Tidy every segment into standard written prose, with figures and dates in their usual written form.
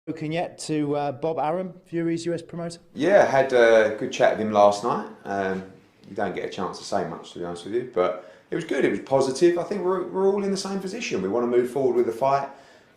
Spoken yet to Bob Arum, Fury's US promoter? Yeah, I had a good chat with him last night. You don't get a chance to say much, to be honest with you, but it was good. It was positive. I think we're all in the same position. We want to move forward with the fight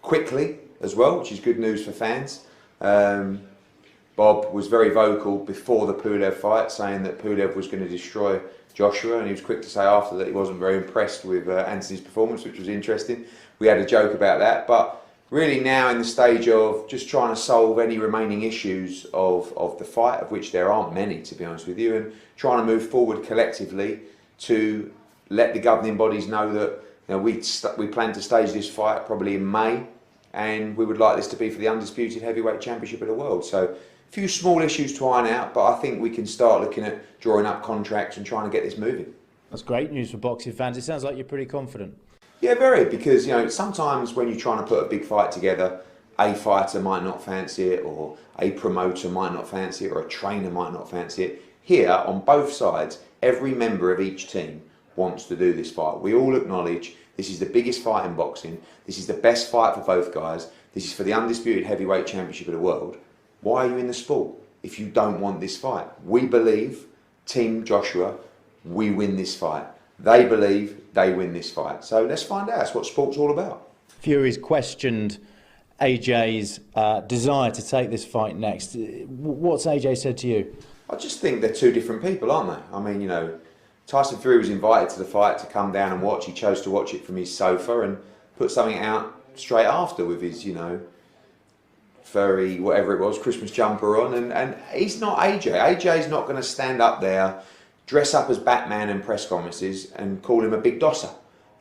quickly as well, which is good news for fans. Bob was very vocal before the Pulev fight, saying that Pulev was going to destroy Joshua, and he was quick to say after that he wasn't very impressed with Anthony's performance, which was interesting. We had a joke about that, but really now in the stage of just trying to solve any remaining issues of the fight, of which there aren't many, to be honest with you, and trying to move forward collectively to let the governing bodies know that we plan to stage this fight probably in May, and we would like this to be for the undisputed heavyweight championship of the world. So a few small issues to iron out, but I think we can start looking at drawing up contracts and trying to get this moving. That's great news for boxing fans. It sounds like you're pretty confident. Yeah, very, because sometimes when you're trying to put a big fight together, a fighter might not fancy it, or a promoter might not fancy it, or a trainer might not fancy it. Here, on both sides, every member of each team wants to do this fight. We all acknowledge this is the biggest fight in boxing, this is the best fight for both guys, this is for the undisputed heavyweight championship of the world. Why are you in the sport if you don't want this fight? We believe, Team Joshua, we win this fight. They believe they win this fight. So let's find out. That's what sport's all about. Fury's questioned AJ's desire to take this fight next. What's AJ said to you? I just think they're two different people, aren't they? I mean, Tyson Fury was invited to the fight to come down and watch. He chose to watch it from his sofa and put something out straight after with his, furry, whatever it was, Christmas jumper on. And he's not AJ. AJ's not going to stand up there, dress up as Batman in press conferences and call him a big dosser.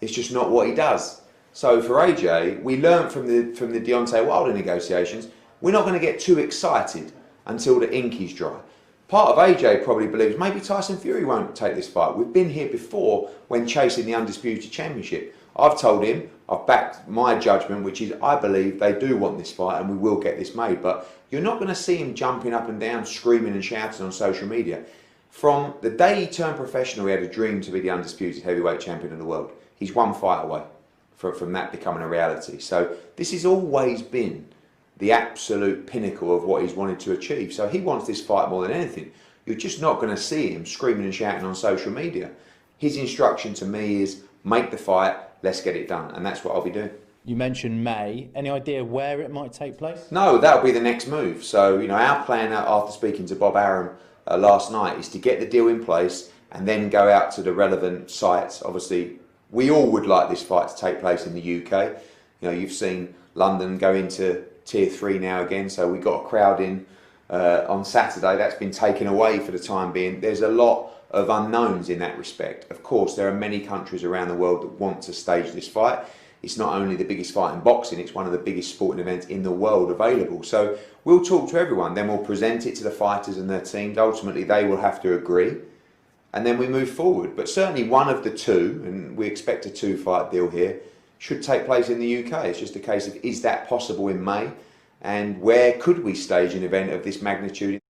It's just not what he does. So for AJ, we learned from the Deontay Wilder negotiations, we're not going to get too excited until the ink is dry. Part of AJ probably believes maybe Tyson Fury won't take this fight. We've been here before when chasing the undisputed championship. I've told him, I've backed my judgment, which is I believe they do want this fight and we will get this made. But you're not going to see him jumping up and down, screaming and shouting on social media. From the day he turned professional, he had a dream to be the undisputed heavyweight champion of the world. He's one fight away from that becoming a reality. So this has always been the absolute pinnacle of what he's wanted to achieve. So he wants this fight more than anything. You're just not going to see him screaming and shouting on social media. His instruction to me is make the fight, let's get it done. And that's what I'll be doing. You mentioned May. Any idea where it might take place? No, that'll be the next move. So, our plan after speaking to Bob Arum last night is to get the deal in place and then go out to the relevant sites. Obviously, we all would like this fight to take place in the UK. You've seen London go into Tier 3 now again, so we got a crowd in on Saturday. That's been taken away for the time being. There's a lot of unknowns in that respect. Of course, there are many countries around the world that want to stage this fight. It's not only the biggest fight in boxing, it's one of the biggest sporting events in the world available. So we'll talk to everyone, then we'll present it to the fighters and their teams. Ultimately, they will have to agree, and then we move forward. But certainly one of the two, and we expect a two-fight deal here, should take place in the UK. It's just a case of, is that possible in May? And where could we stage an event of this magnitude?